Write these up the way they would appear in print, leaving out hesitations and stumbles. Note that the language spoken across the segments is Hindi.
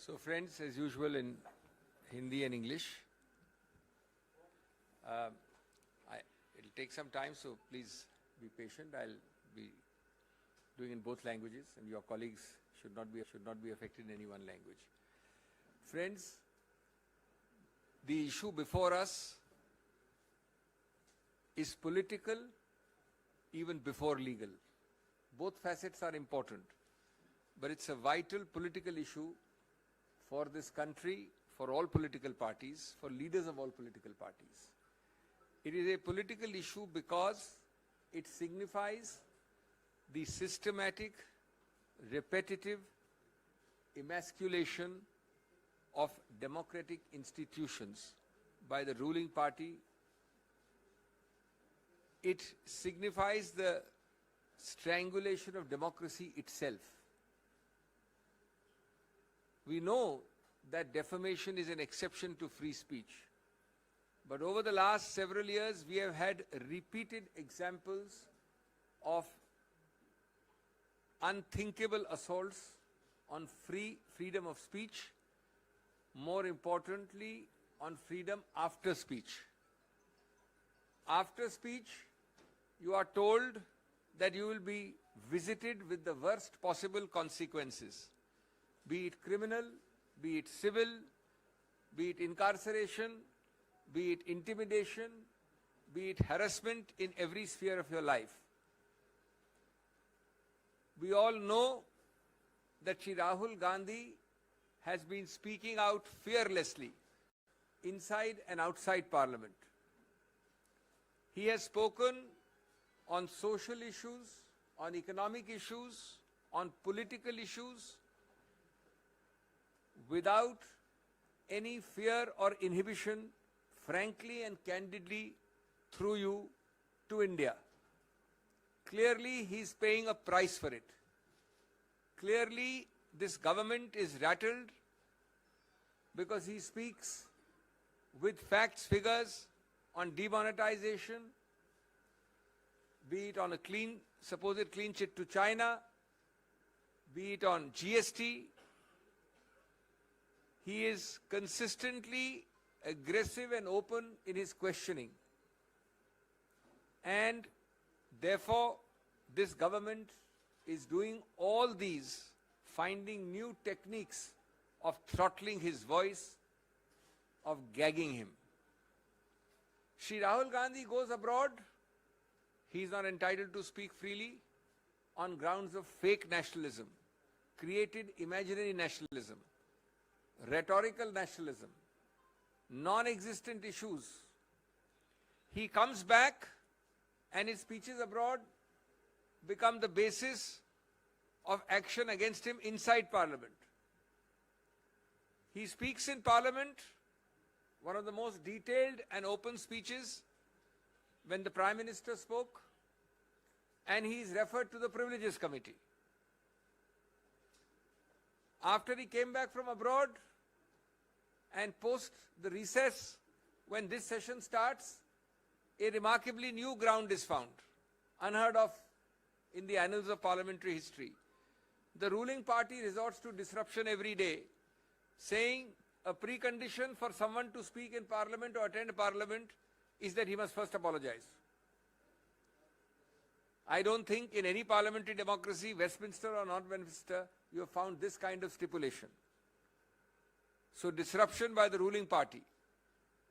So friends, as usual in Hindi and English, it'll take some time, so please be patient. I'll be doing in both languages, and your colleagues should not be affected in any one language. Friends, the issue before us is political even before legal. Both facets are important, but it's a vital political issue for this country, for all political parties, for leaders of all political parties. It is a political issue because it signifies the systematic, repetitive emasculation of democratic institutions by the ruling party. It signifies the strangulation of democracy itself. We know that defamation is an exception to free speech. But over the last several years, we have had repeated examples of unthinkable assaults on freedom of speech, more importantly, on freedom after speech. After speech, you are told that you will be visited with the worst possible consequences, be it criminal, be it civil, be it incarceration, be it intimidation, be it harassment in every sphere of your life. We all know that Shri Rahul Gandhi has been speaking out fearlessly inside and outside Parliament. He has spoken on social issues, on economic issues, on political issues, without any fear or inhibition, frankly and candidly, through you to India. Clearly, he is paying a price for it. Clearly, this government is rattled because he speaks with facts, figures on demonetization, be it on a supposed clean chit to China, be it on GST. He is consistently aggressive and open in his questioning. And therefore, this government is doing all these, finding new techniques of throttling his voice, of gagging him. Shri Rahul Gandhi goes abroad. He is not entitled to speak freely on grounds of fake nationalism, created imaginary nationalism, rhetorical nationalism, non-existent issues. He comes back and his speeches abroad become the basis of action against him inside Parliament. He speaks in Parliament, one of the most detailed and open speeches when the Prime Minister spoke, and he is referred to the Privileges Committee. After he came back from abroad and post the recess, when this session starts, a remarkably new ground is found, unheard of in the annals of parliamentary history. The ruling party resorts to disruption every day, saying a precondition for someone to speak in Parliament or attend Parliament is that he must first apologize. I don't think in any parliamentary democracy, Westminster or not Westminster, you have found this kind of stipulation. So disruption by the ruling party.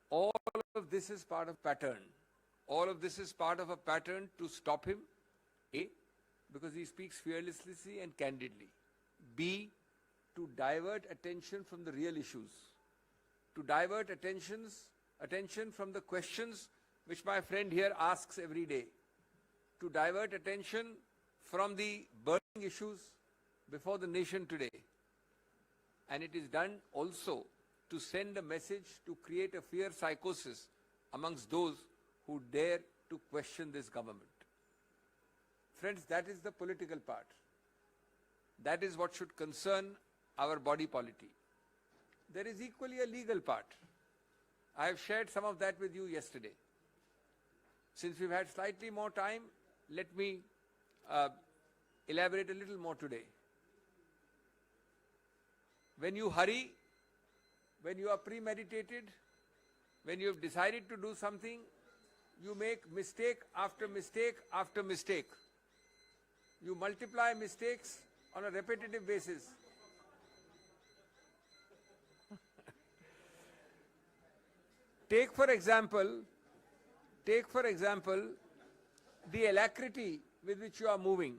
All of this is part of pattern. All of this is part of a pattern to stop him. A, because he speaks fearlessly and candidly. B, to divert attention from the real issues. To divert attention from the questions which my friend here asks every day. To divert attention from the burning issues before the nation today. And it is done also to send a message to create a fear psychosis amongst those who dare to question this government. Friends, that is the political part. That is what should concern our body polity. There is equally a legal part. I have shared some of that with you yesterday. Since we've had slightly more time, let me elaborate a little more today. when you hurry, when you are premeditated, when you have decided to do something, you make mistake after mistake after mistake. You multiply mistakes on a repetitive basis. Take for example, the alacrity with which you are moving.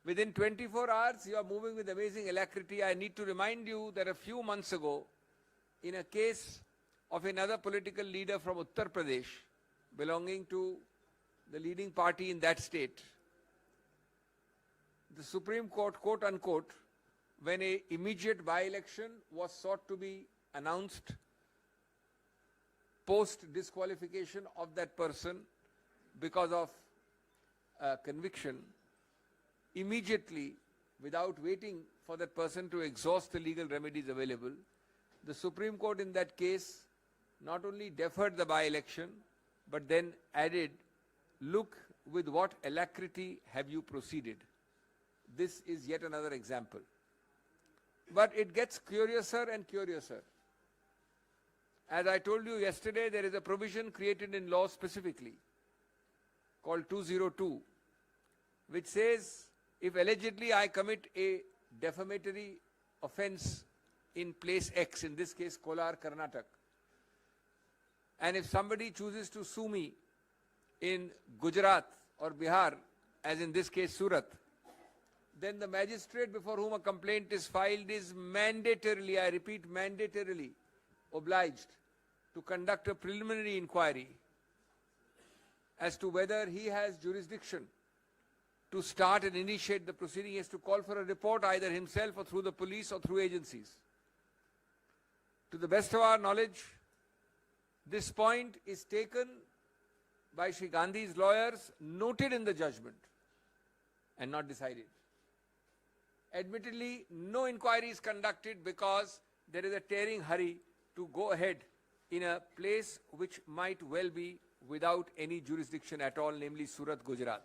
Within 24 hours, you are moving with amazing alacrity. I need to remind you that a few months ago, in a case of another political leader from Uttar Pradesh, belonging to the leading party in that state, the Supreme Court, quote unquote, when an immediate by-election was sought to be announced post disqualification of that person because of conviction, immediately, without waiting for that person to exhaust the legal remedies available, the Supreme Court in that case not only deferred the by-election, but then added, look with what alacrity have you proceeded. This is yet another example. But it gets curiouser and curiouser. As I told you yesterday, there is a provision created in law specifically called 202, which says if allegedly I commit a defamatory offence in place X, in this case Kolar, Karnataka, and if somebody chooses to sue me in Gujarat or Bihar, as in this case Surat, then the magistrate before whom a complaint is filed is mandatorily, I repeat, mandatorily obliged to conduct a preliminary inquiry as to whether he has jurisdiction to start and initiate the proceeding. He has to call for a report either himself or through the police or through agencies. To the best of our knowledge, this point is taken by Shri Gandhi's lawyers, noted in the judgment, and not decided. Admittedly, no inquiry is conducted because there is a tearing hurry to go ahead in a place which might well be without any jurisdiction at all, namely Surat, Gujarat.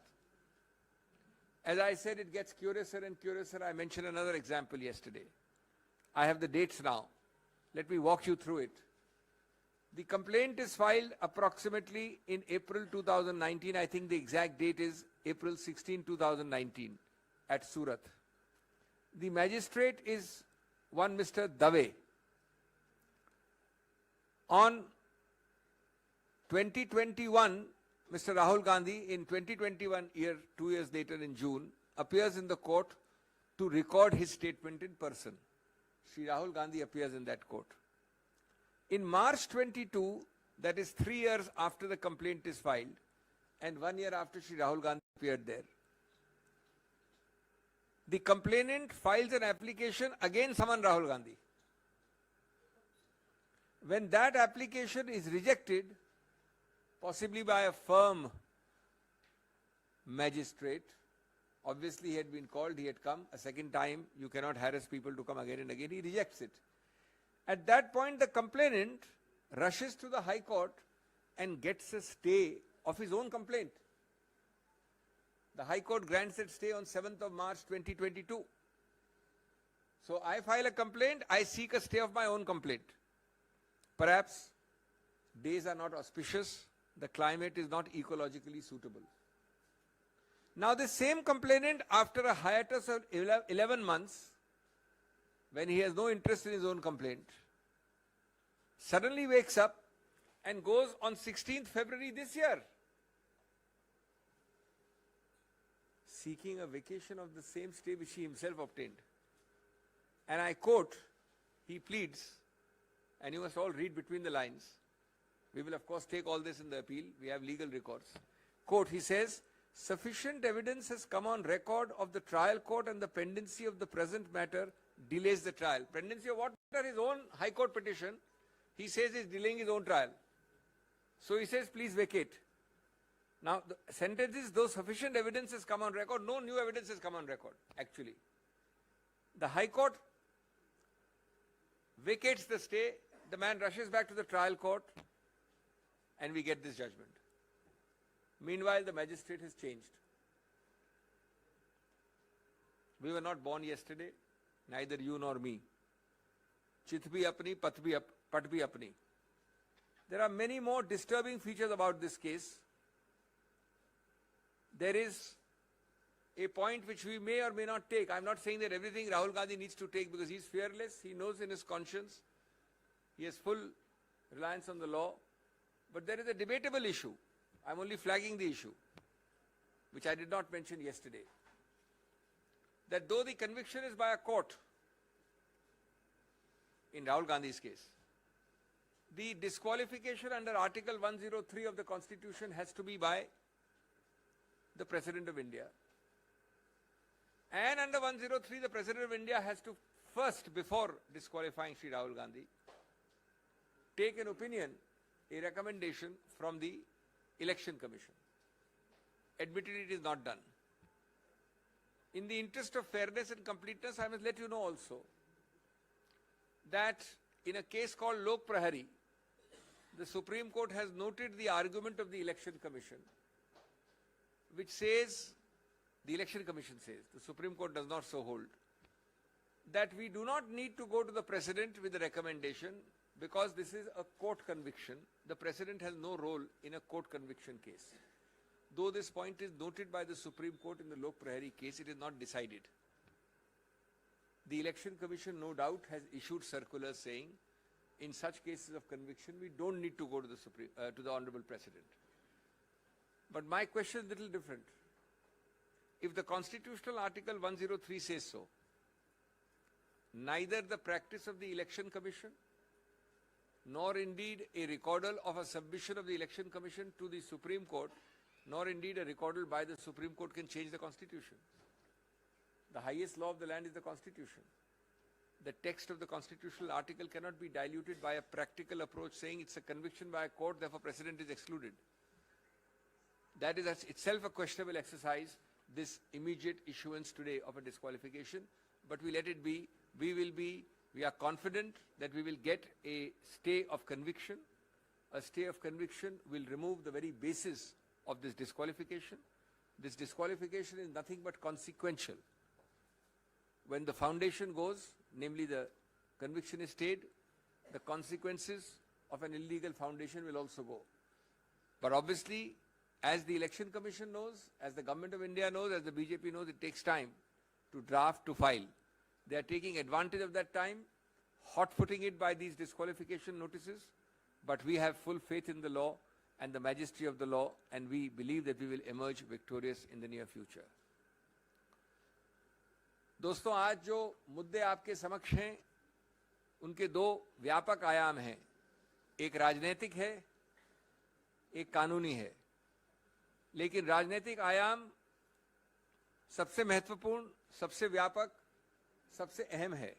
As I said, it gets curiouser and curiouser. I mentioned another example yesterday. I have the dates now. Let me walk you through it. The complaint is filed approximately in April 2019. I think the exact date is April 16, 2019 at Surat. The magistrate is one Mr. Dave. On 2021, Mr. Rahul Gandhi, in 2021 year, 2 years later in June, appears in the court to record his statement in person. Shri Rahul Gandhi appears in that court. In March 22, that is 3 years after the complaint is filed, and 1 year after Shri Rahul Gandhi appeared there, the complainant files an application against Saman Rahul Gandhi. When that application is rejected, possibly by a firm magistrate, obviously he had been called, he had come a second time, you cannot harass people to come again and again, he rejects it. At that point, the complainant rushes to the High Court and gets a stay of his own complaint. The High Court grants that stay on 7th of March 2022. So I file a complaint, I seek a stay of my own complaint. Perhaps days are not auspicious, the climate is not ecologically suitable. Now the same complainant, after a hiatus of 11 months, when he has no interest in his own complaint, suddenly wakes up and goes on 16th February this year, seeking a vacation of the same stay which he himself obtained. And I quote, he pleads, and you must all read between the lines. We will of course take all this in the appeal, we have legal records. Quote, he says, sufficient evidence has come on record of the trial court and the pendency of the present matter delays the trial. Pendency of what? His own High Court petition. He says he's delaying his own trial. So he says, please vacate. Now the sentence is, though sufficient evidence has come on record, no new evidence has come on record, actually. The High Court vacates the stay, the man rushes back to the trial court, and we get this judgment. Meanwhile, the magistrate has changed. We were not born yesterday, neither you nor me. Chit bhi apni, pat bhi apni. There are many more disturbing features about this case. There is a point which we may or may not take. I'm not saying that everything Rahul Gandhi needs to take, because he's fearless. He knows in his conscience. He has full reliance on the law. But there is a debatable issue. I'm only flagging the issue, which I did not mention yesterday. That though the conviction is by a court, in Rahul Gandhi's case, the disqualification under Article 103 of the Constitution has to be by the President of India. And under 103, the President of India has to first, before disqualifying Sri Rahul Gandhi, take an opinion, a recommendation from the Election Commission. Admittedly, it is not done. In the interest of fairness and completeness, I must let you know also that in a case called Lok Prahari, the Supreme Court has noted the argument of the Election Commission, which says, the Election Commission says, the Supreme Court does not so hold, that we do not need to go to the President with the recommendation because this is a court conviction. The President has no role in a court conviction case. Though this point is noted by the Supreme Court in the Lok Prahari case, it is not decided. The Election Commission, no doubt, has issued circulars saying, in such cases of conviction, we don't need to go to the Honorable President. But my question is a little different. If the constitutional Article 103 says so, neither the practice of the Election Commission, nor indeed a recordal of a submission of the Election Commission to the Supreme Court, nor indeed a recordal by the Supreme Court can change the Constitution. The highest law of the land is the Constitution. The text of the constitutional article cannot be diluted by a practical approach saying it's a conviction by a court, therefore President is excluded. That is itself a questionable exercise, this immediate issuance today of a disqualification, but we let it be. We are confident that we will get a stay of conviction. A stay of conviction will remove the very basis of this disqualification. This disqualification is nothing but consequential. When the foundation goes, namely the conviction is stayed, the consequences of an illegal foundation will also go. But obviously, as the Election Commission knows, as the Government of India knows, as the BJP knows, it takes time to draft, to file. They are taking advantage of that time, hot-footing it by these disqualification notices, but we have full faith in the law and the majesty of the law, and we believe that we will emerge victorious in the near future. दोस्तों, आज जो मुद्दे आपके समक्ष हैं, उनके दो व्यापक आयाम हैं. एक राजनीतिक है, एक कानूनी है. लेकिन राजनीतिक आयाम सबसे महत्वपूर्ण, सबसे व्यापक, सबसे अहम है.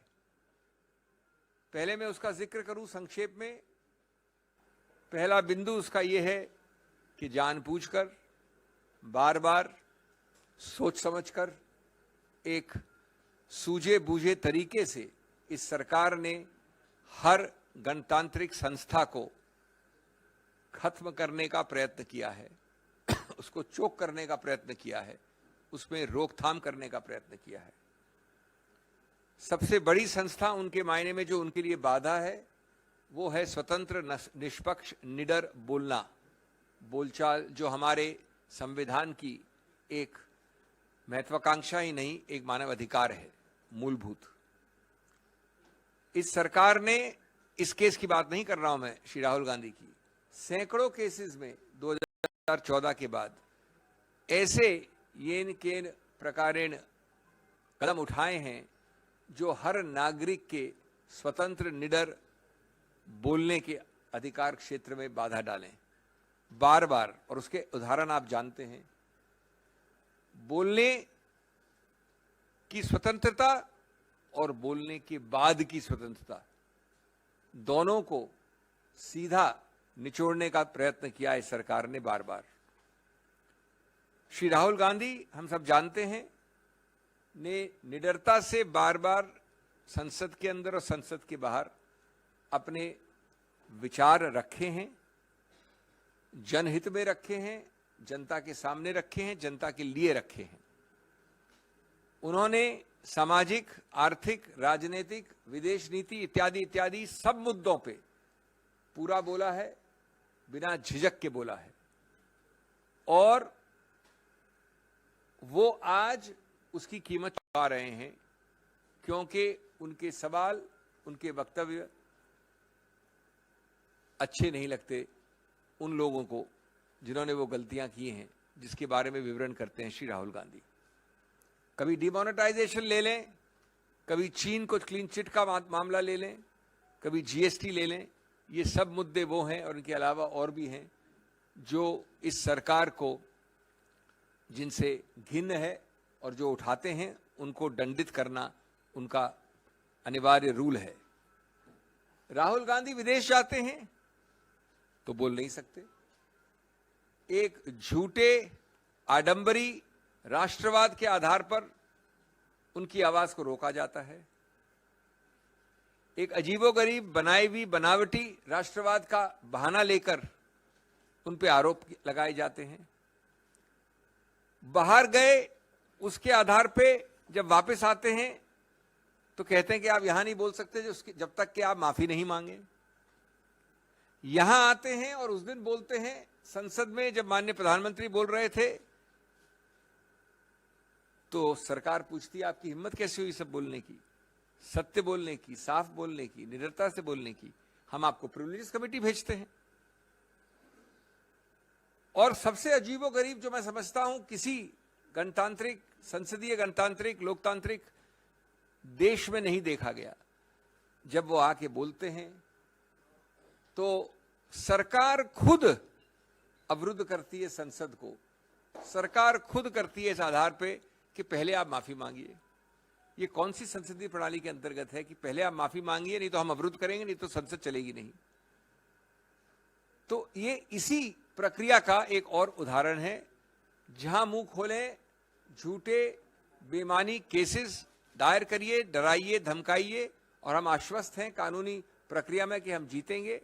पहले मैं उसका जिक्र करूं संक्षेप में. पहला बिंदु उसका ये है कि जानबूझकर, बार-बार, सोच समझकर, एक सूझे बूझे तरीके से इस सरकार ने हर गणतांत्रिक संस्था को खत्म करने का प्रयत्न किया है, उसको चोक करने का प्रयत्न किया है, उसमें रोकथाम करने का प्रयत्न किया है. सबसे बड़ी संस्था उनके मायने में जो उनके लिए बाधा है, वो है स्वतंत्र, निष्पक्ष, निडर बोलना, बोलचाल, जो हमारे संविधान की एक महत्वाकांक्षा ही नहीं, एक मानव अधिकार है, मूलभूत. इस सरकार ने, इस केस की बात नहीं कर रहा हूं मैं, श्री राहुल गांधी की, सैकड़ों केसेस में 2014 के बाद ऐसे येन केन प्रकारेण कदम उठाए हैं जो हर नागरिक के स्वतंत्र, निडर बोलने के अधिकार क्षेत्र में बाधा डालें, बार बार. और उसके उदाहरण आप जानते हैं. बोलने की स्वतंत्रता और बोलने के बाद की स्वतंत्रता, दोनों को सीधा निचोड़ने का प्रयत्न किया इस सरकार ने बार बार. श्री राहुल गांधी, हम सब जानते हैं, ने निडरता से बार बार संसद के अंदर और संसद के बाहर अपने विचार रखे हैं, जनहित में रखे हैं, जनता के सामने रखे हैं, जनता के लिए रखे हैं. उन्होंने सामाजिक, आर्थिक, राजनीतिक, विदेश नीति इत्यादि इत्यादि सब मुद्दों पे पूरा बोला है, बिना झिझक के बोला है। और वो आज उसकी कीमत चुका रहे हैं, क्योंकि उनके सवाल, उनके वक्तव्य अच्छे नहीं लगते उन लोगों को जिन्होंने वो गलतियां की हैं, जिसके बारे में विवरण करते हैं श्री राहुल गांधी। कभी डिमोनेटाइजेशन ले लें, कभी चीन को क्लीन चिट का मामला ले लें, कभी जीएसटी ले लें। ये सब मुद्दे वो हैं और इनके अलावा और भी हैं जो इस सरकार को, जिनसे घिन्न है और जो उठाते हैं उनको दंडित करना उनका अनिवार्य रूल है। राहुल गांधी विदेश जाते हैं तो बोल नहीं सकते। एक झूठे आडंबरी राष्ट्रवाद के आधार पर उनकी आवाज को रोका जाता है। एक अजीबोगरीब बनाई हुई बनावटी राष्ट्रवाद का बहाना लेकर उन पे आरोप लगाए जाते हैं। बाहर गए उसके आधार पे जब वापस आते हैं तो कहते हैं कि आप यहां नहीं बोल सकते जब तक कि आप माफी नहीं मांगे। यहां आते हैं और उस दिन बोलते हैं संसद में, जब माननीय प्रधानमंत्री बोल रहे थे तो सरकार पूछती है आपकी हिम्मत कैसे हुई सब बोलने की, सत्य बोलने की, साफ बोलने की, निडरता से बोलने की। हम आपको प्रिविलेजेस कमेटी भेजते हैं। और सबसे अजीबोगरीब जो मैं समझता हूं, किसी गणतांत्रिक, संसदीय गणतांत्रिक, लोकतांत्रिक देश में नहीं देखा गया, जब वो आके बोलते हैं तो सरकार खुद अवरुद्ध करती है संसद को। सरकार खुद करती है इस आधार पे कि पहले आप माफी मांगिए। ये कौन सी संसदीय प्रणाली के अंतर्गत है कि पहले आप माफी मांगिए, नहीं तो हम अवरुद्ध करेंगे, नहीं तो संसद चलेगी नहीं। तो ये इसी प्रक्रिया का एक और उदाहरण है, जहां मुंह खोलें, झूठे बेमानी केसेस दायर करिए, डराइए, धमकाइए, और हम आश्वस्त हैं कानूनी प्रक्रिया में कि हम जीतेंगे,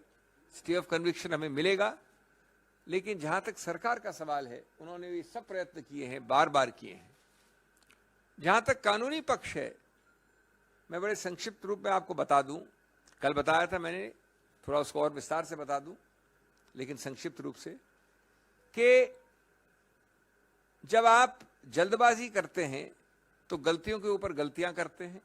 स्टे ऑफ कन्विक्शन हमें मिलेगा। लेकिन जहां तक सरकार का सवाल है, उन्होंने ये सब प्रयत्न किए हैं, बार बार किए हैं। जहां तक कानूनी पक्ष है, मैं बड़े संक्षिप्त रूप में आपको बता दूं, कल बताया था मैंने, थोड़ा उसको और विस्तार से बता दूं, लेकिन संक्षिप्त रूप से, कि जब आप जल्दबाजी करते हैं तो गलतियों के ऊपर गलतियां करते हैं,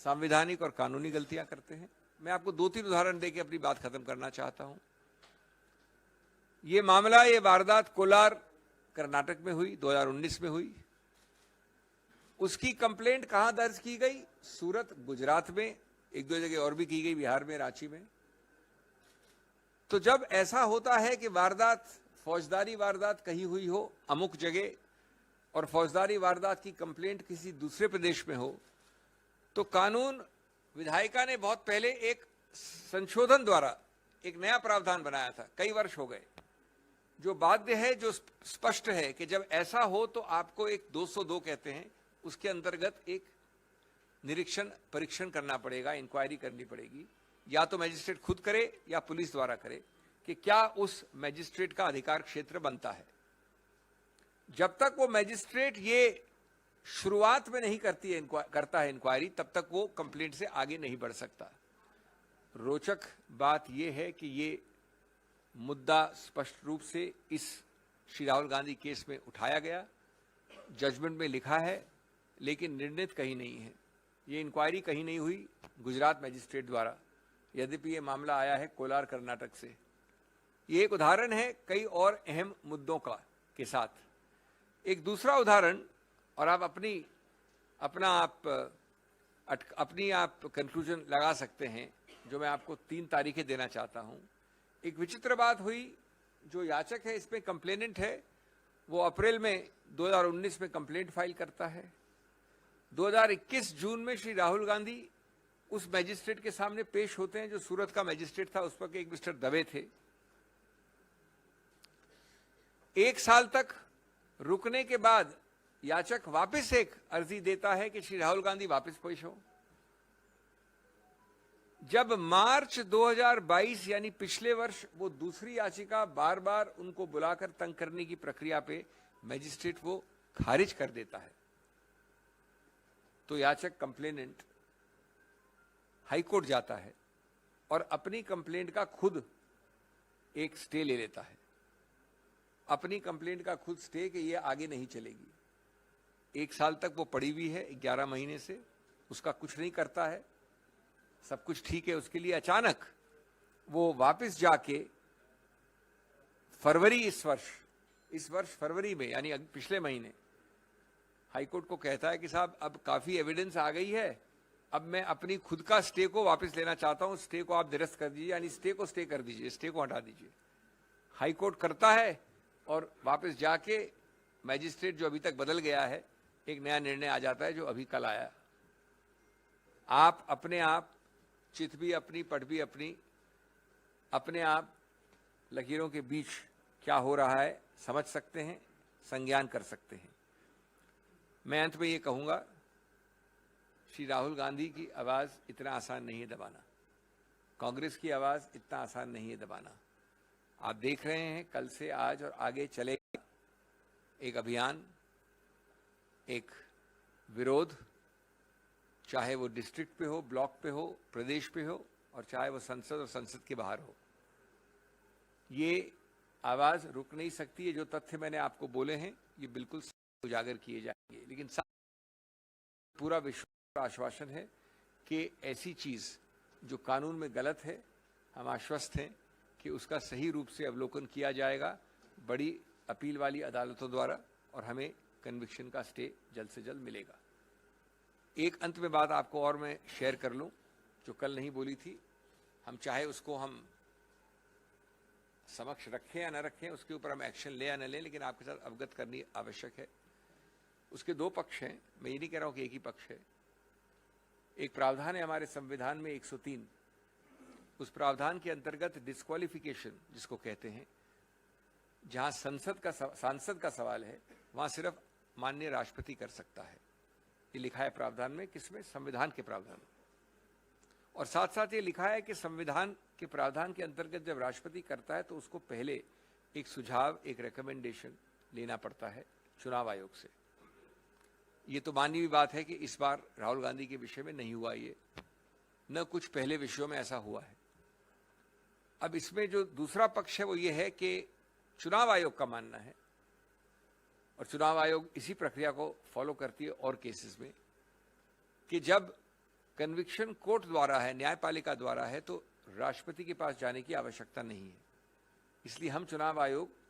संवैधानिक और कानूनी गलतियां करते हैं। मैं आपको 2-3 उदाहरण देके अपनी बात खत्म करना चाहता हूं। ये मामला, ये वारदात कोलार कर्नाटक में हुई, 2019 में हुई। उसकी कंप्लेंट कहां दर्ज की गई? सूरत, गुजरात में, 1-2 जगह और भी की गई, बिहार में, रांची में। तो जब ऐसा होता है कि वारदात, फौजदारी वारदात कहीं हुई हो अमुक जगह, और फौजदारी वारदात की कंप्लेंट किसी दूसरे प्रदेश में हो, तो कानून विधायिका ने बहुत पहले एक संशोधन द्वारा एक नया प्रावधान बनाया था, कई वर्ष हो गए, जो बाध्य है, जो स्पष्ट है कि जब ऐसा हो तो आपको एक 202 कहते हैं, उसके अंतर्गत एक निरीक्षण परीक्षण करना पड़ेगा, इंक्वायरी करनी पड़ेगी, या तो मजिस्ट्रेट खुद करे या पुलिस द्वारा करे, कि क्या उस मजिस्ट्रेट का अधिकार क्षेत्र बनता है। जब तक वो मजिस्ट्रेट ये शुरुआत में नहीं करता है इंक्वायरी, तब तक वो कंप्लेंट से आगे नहीं बढ़ सकता। रोचक बात यह है कि ये मुद्दा स्पष्ट रूप से इस श्री राहुल गांधी केस में उठाया गया, जजमेंट में लिखा है, लेकिन निर्णित कहीं नहीं है। ये इंक्वायरी कहीं नहीं हुई गुजरात मजिस्ट्रेट द्वारा, यद्यपि ये मामला आया है कोलार कर्नाटक से। ये एक उदाहरण है कई और अहम मुद्दों का के साथ। एक दूसरा उदाहरण, और आप अपनी कंक्लूजन लगा सकते हैं, जो मैं आपको 3 तारीखें देना चाहता हूं। एक विचित्र बात हुई, जो याचक है, इसमें कंप्लेनेंट है, वो अप्रैल में 2019 में कंप्लेंट फाइल करता है। 2021 जून में श्री राहुल गांधी उस मैजिस्ट्रेट के सामने पेश होते हैं जो सूरत का मैजिस्ट्रेट था, उस पर एक मिस्टर दवे थे। 1 साल तक रुकने के बाद याचक वापस एक अर्जी देता है कि श्री राहुल गांधी वापस पेश हो। जब मार्च 2022 यानी पिछले वर्ष वो दूसरी याचिका बार बार उनको बुलाकर तंग करने की प्रक्रिया पे मैजिस्ट्रेट वो खारिज कर देता है। तो याचक कंप्लेनेंट हाई कोर्ट जाता है और अपनी कंप्लेंट का खुद एक स्टे ले लेता है, अपनी कंप्लेंट का खुद स्टे कि ये आगे नहीं चलेगी। 1 साल तक वो पड़ी हुई है, 11 महीने से उसका कुछ नहीं करता है, सब कुछ ठीक है उसके लिए। अचानक वो वापस जाके फरवरी इस वर्ष फरवरी में, यानी पिछले महीने, हाईकोर्ट को कहता है कि साहब अब काफी एविडेंस आ गई है, अब मैं अपनी खुद का स्टे को वापस लेना चाहता हूं, स्टे को आप निरस्त कर दीजिए, यानी स्टे को स्टे कर दीजिए, स्टे को हटा दीजिए। हाईकोर्ट करता है और वापस जाके मैजिस्ट्रेट जो अभी तक बदल गया है, एक नया निर्णय आ जाता है जो अभी कल आया। आप अपने आप चित भी अपनी, पट भी अपनी, अपने आप लकीरों के बीच क्या हो रहा है समझ सकते हैं, संज्ञान कर सकते हैं। मैं अंत में ये कहूंगा, श्री राहुल गांधी की आवाज इतना आसान नहीं है दबाना, कांग्रेस की आवाज इतना आसान नहीं है दबाना। आप देख रहे हैं कल से आज और आगे चलेगा एक अभियान, एक विरोध, चाहे वो डिस्ट्रिक्ट पे हो, ब्लॉक पे हो, प्रदेश पे हो, और चाहे वो संसद और संसद के बाहर हो। ये आवाज रुक नहीं सकती है। जो तथ्य मैंने आपको बोले हैं ये बिल्कुल उजागर किए जाएंगे, लेकिन पूरा विश्वास आश्वासन है कि ऐसी चीज जो कानून में गलत है, हम आश्वस्त हैं कि उसका सही रूप से अवलोकन किया जाएगा बड़ी अपील वाली अदालतों द्वारा, और हमें कन्विक्शन का स्टे जल्द से जल्द मिलेगा। एक अंत में बात आपको और मैं शेयर कर लूं जो कल नहीं बोली थी, हम चाहे उसको हम समक्ष रखें या न रखें, उसके ऊपर हम एक्शन ले या न लें, लेकिन आपके साथ अवगत करनी आवश्यक है। उसके 2 पक्ष हैं, मैं ये नहीं कह रहा हूं कि एक ही पक्ष है। एक प्रावधान है हमारे संविधान में 103, उस प्रावधान के अंतर्गत डिस्क्वालिफिकेशन जिसको कहते हैं, जहां सांसद का सवाल है वहां सिर्फ माननीय राष्ट्रपति कर सकता है। ये लिखा है प्रावधान में, किसमें? संविधान के प्रावधान में। और साथ साथ ये लिखा है कि संविधान के प्रावधान के अंतर्गत जब राष्ट्रपति करता है तो उसको पहले एक सुझाव, एक रिकमेंडेशन लेना पड़ता है चुनाव आयोग से। ये तो मानी हुई बात है कि इस बार राहुल गांधी के विषय में नहीं हुआ ये, न कुछ पहले विषयों में ऐसा हुआ है। अब इसमें जो दूसरा पक्ष है वो ये है कि चुनाव आयोग का मानना है, और चुनाव आयोग इसी प्रक्रिया को फॉलो करती है और केसेस में, कि जब कन्विक्शन कोर्ट द्वारा है, न्यायपालिका द्वारा है, तो राष्ट्रपति के पास जाने की आवश्यकता नहीं है। इसलिए हम चुनाव आयोग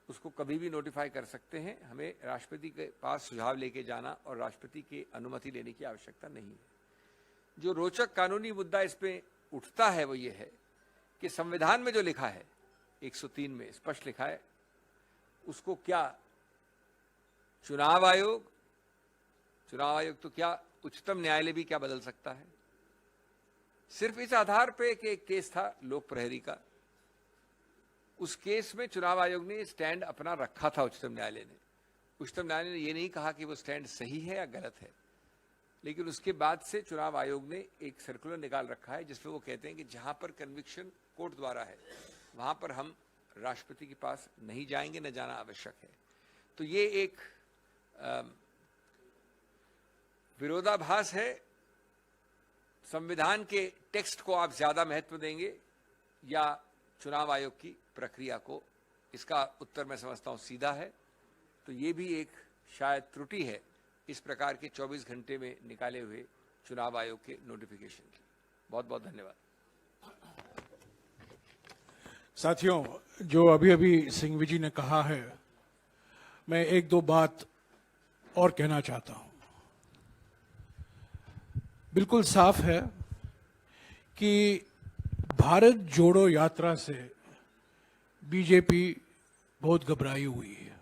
उसको कभी भी नोटिफाई कर सकते हैं, हमें राष्ट्रपति के पास सुझाव लेके जाना और राष्ट्रपति की अनुमति लेने की आवश्यकता नहीं है। जो रोचक कानूनी मुद्दा इस पे उठता है वो ये है कि संविधान में जो लिखा है 103 में स्पष्ट लिखा है, उसको क्या चुनाव आयोग तो क्या उच्चतम न्यायालय भी क्या बदल सकता है? सिर्फ इस आधार पे कि एक केस था लोक प्रहरी का, उस केस में चुनाव आयोग ने स्टैंड अपना रखा था। उच्चतम न्यायालय ने ये नहीं कहा कि वो स्टैंड सही है या गलत है, लेकिन उसके बाद से चुनाव आयोग ने एक सर्कुलर निकाल रखा है जिसमें वो कहते हैं कि जहां पर कन्विक्शन कोर्ट द्वारा है वहां पर हम राष्ट्रपति के पास नहीं जाएंगे, न जाना आवश्यक है। तो ये एक विरोधाभास है। संविधान के टेक्स्ट को आप ज्यादा महत्व देंगे या चुनाव आयोग की प्रक्रिया को? इसका उत्तर मैं समझता हूं सीधा है। तो ये भी एक शायद त्रुटि है इस प्रकार के 24 घंटे में निकाले हुए चुनाव आयोग के नोटिफिकेशन की। बहुत बहुत धन्यवाद। साथियों, जो अभी अभी सिंघवी जी ने कहा है, मैं 1-2 बात और कहना चाहता हूं। बिल्कुल साफ है कि भारत जोड़ो यात्रा से बीजेपी बहुत घबराई हुई है,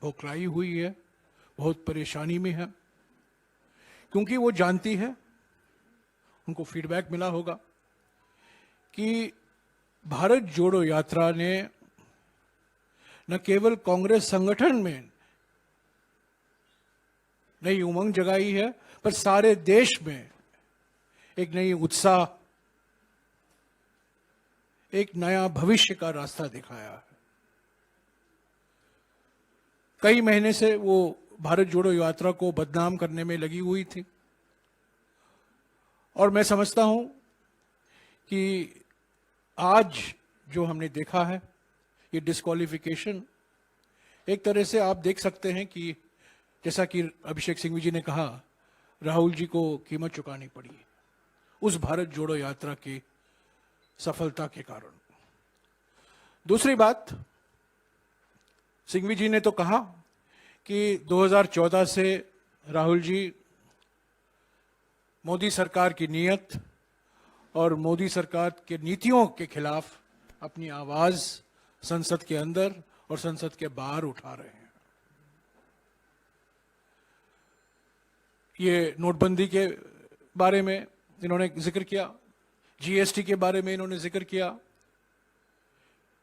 बौखलाई हुई है, बहुत परेशानी में है, क्योंकि वो जानती है, उनको फीडबैक मिला होगा कि भारत जोड़ो यात्रा ने न केवल कांग्रेस संगठन में नई उमंग जगाई है, पर सारे देश में एक नई उत्साह, एक नया भविष्य का रास्ता दिखाया है। कई महीने से वो भारत जोड़ो यात्रा को बदनाम करने में लगी हुई थी। और मैं समझता हूं कि आज जो हमने देखा है, ये डिस्क्वालिफिकेशन, एक तरह से आप देख सकते हैं कि जैसा कि अभिषेक सिंघवी जी ने कहा, राहुल जी को कीमत चुकानी पड़ी उस भारत जोड़ो यात्रा की सफलता के कारण। दूसरी बात, सिंघवी जी ने तो कहा कि 2014 से राहुल जी मोदी सरकार की नीयत और मोदी सरकार के नीतियों के खिलाफ अपनी आवाज संसद के अंदर और संसद के बाहर उठा रहे हैं। ये नोटबंदी के बारे में इन्होंने जिक्र किया, जीएसटी के बारे में इन्होंने जिक्र किया,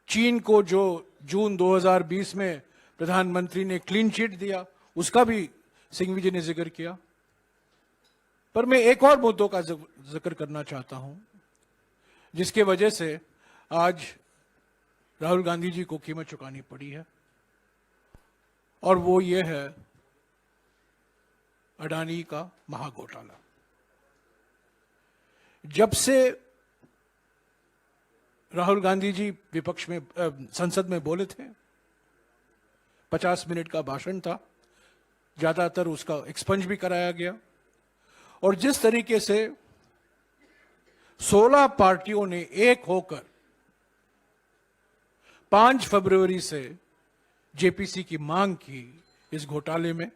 चीन को जो जून 2020 में प्रधानमंत्री ने क्लीन चिट दिया उसका भी सिंघवी जी ने जिक्र किया। पर मैं एक और मुद्दों का जिक्र करना चाहता हूं जिसके वजह से आज राहुल गांधी जी को कीमत चुकानी पड़ी है, और वो ये है अडानी का महाघोटाला। जब से राहुल गांधी जी विपक्ष में संसद में बोले थे, 50 मिनट का भाषण था, ज्यादातर उसका एक्सपंज भी कराया गया, और जिस तरीके से 16 पार्टियों ने एक होकर 5 फरवरी से जेपीसी की मांग की इस घोटाले में,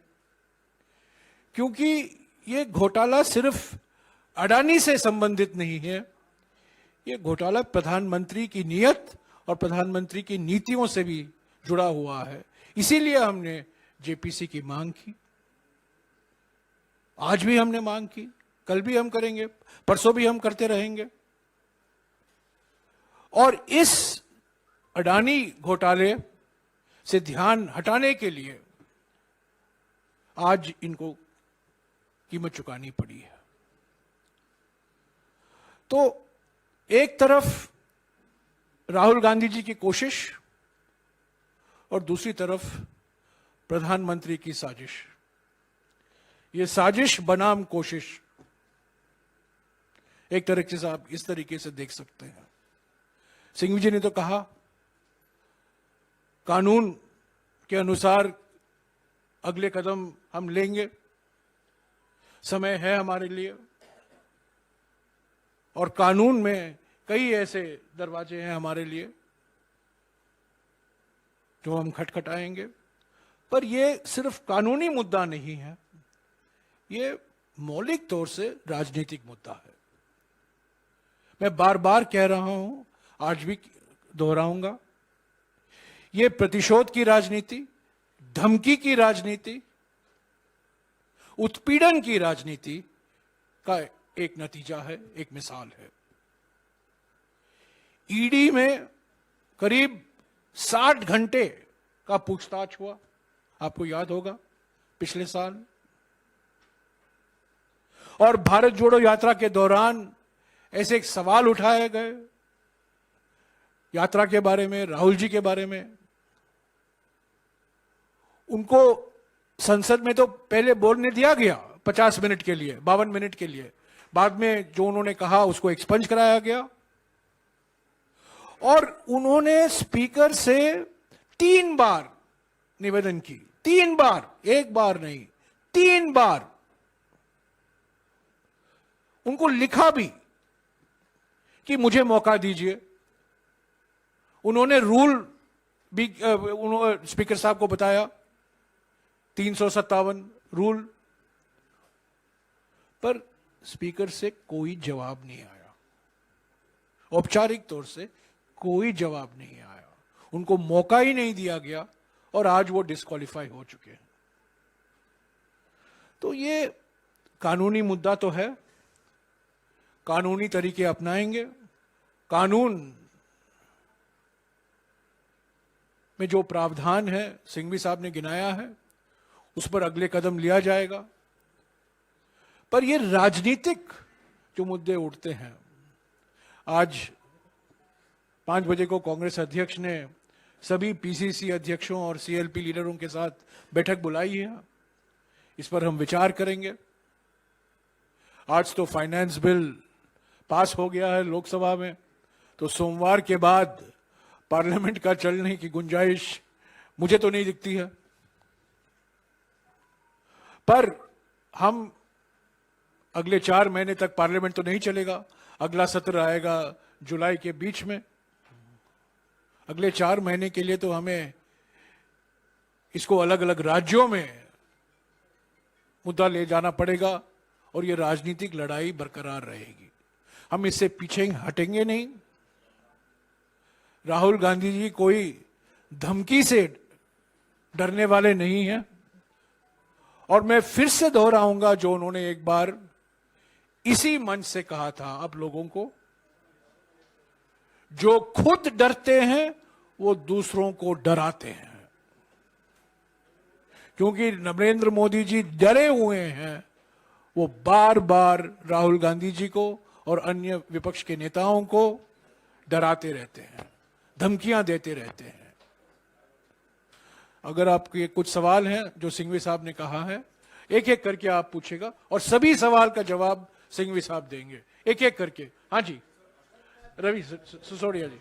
क्योंकि ये घोटाला सिर्फ अडानी से संबंधित नहीं है, ये घोटाला प्रधानमंत्री की नीयत और प्रधानमंत्री की नीतियों से भी जुड़ा हुआ है। इसीलिए हमने जेपीसी की मांग की, आज भी हमने मांग की, कल भी हम करेंगे, परसों भी हम करते रहेंगे। और इस अडानी घोटाले से ध्यान हटाने के लिए आज इनको कीमत चुकानी पड़ी है। तो एक तरफ राहुल गांधी जी की कोशिश और दूसरी तरफ प्रधानमंत्री की साजिश। ये साजिश बनाम कोशिश, एक तरह से आप इस तरीके से देख सकते हैं। सिंघवी जी ने तो कहा कानून के अनुसार अगले कदम हम लेंगे, समय है हमारे लिए, और कानून में कई ऐसे दरवाजे हैं हमारे लिए जो हम खटखटाएंगे। पर यह सिर्फ कानूनी मुद्दा नहीं है, ये मौलिक तौर से राजनीतिक मुद्दा है। मैं बार बार कह रहा हूं, आज भी दोहराऊंगा, ये प्रतिशोध की राजनीति, धमकी की राजनीति, उत्पीड़न की राजनीति का एक नतीजा है, एक मिसाल है। ईडी में करीब 60 घंटे का पूछताछ हुआ, आपको याद होगा पिछले साल, और भारत जोड़ो यात्रा के दौरान ऐसे एक सवाल उठाए गए यात्रा के बारे में, राहुल जी के बारे में। उनको संसद में तो पहले बोलने दिया गया 50 मिनट के लिए, 52 मिनट के लिए, बाद में जो उन्होंने कहा उसको एक्सपंज कराया गया, और उन्होंने स्पीकर से 3 बार निवेदन की, 3 बार, एक बार नहीं, 3 बार उनको लिखा भी कि मुझे मौका दीजिए। उन्होंने रूल भी स्पीकर साहब को बताया, 357 रूल, पर स्पीकर से कोई जवाब नहीं आया, औपचारिक तौर से कोई जवाब नहीं आया, उनको मौका ही नहीं दिया गया, और आज वो डिस्क्वालीफाई हो चुके हैं। तो ये कानूनी मुद्दा तो है, कानूनी तरीके अपनाएंगे, कानून में जो प्रावधान है सिंघवी साहब ने गिनाया है उस पर अगले कदम लिया जाएगा। पर ये राजनीतिक जो मुद्दे उठते हैं, आज 5 बजे को कांग्रेस अध्यक्ष ने सभी पीसीसी अध्यक्षों और सीएलपी लीडरों के साथ बैठक बुलाई है, इस पर हम विचार करेंगे। आज तो फाइनेंस बिल पास हो गया है लोकसभा में, तो सोमवार के बाद पार्लियामेंट का चलने की गुंजाइश मुझे तो नहीं दिखती है। पर हम अगले 4 महीने तक पार्लियामेंट तो नहीं चलेगा, अगला सत्र आएगा जुलाई के बीच में। अगले 4 महीने के लिए तो हमें इसको अलग अलग राज्यों में मुद्दा ले जाना पड़ेगा और ये राजनीतिक लड़ाई बरकरार रहेगी। हम इससे पीछे हटेंगे नहीं। राहुल गांधी जी कोई धमकी से डरने वाले नहीं हैं। और मैं फिर से दोहराऊंगा जो उन्होंने एक बार इसी मंच से कहा था आप लोगों को, जो खुद डरते हैं वो दूसरों को डराते हैं। क्योंकि नरेंद्र मोदी जी डरे हुए हैं, वो बार बार राहुल गांधी जी को और अन्य विपक्ष के नेताओं को डराते रहते हैं, धमकियां देते रहते हैं। अगर आपके कुछ सवाल हैं जो सिंघवी साहब ने कहा है, एक एक करके आप पूछेगा और सभी सवाल का जवाब सिंघवी साहब देंगे, एक एक करके। हाँ जी, रवि सिसोदिया जी।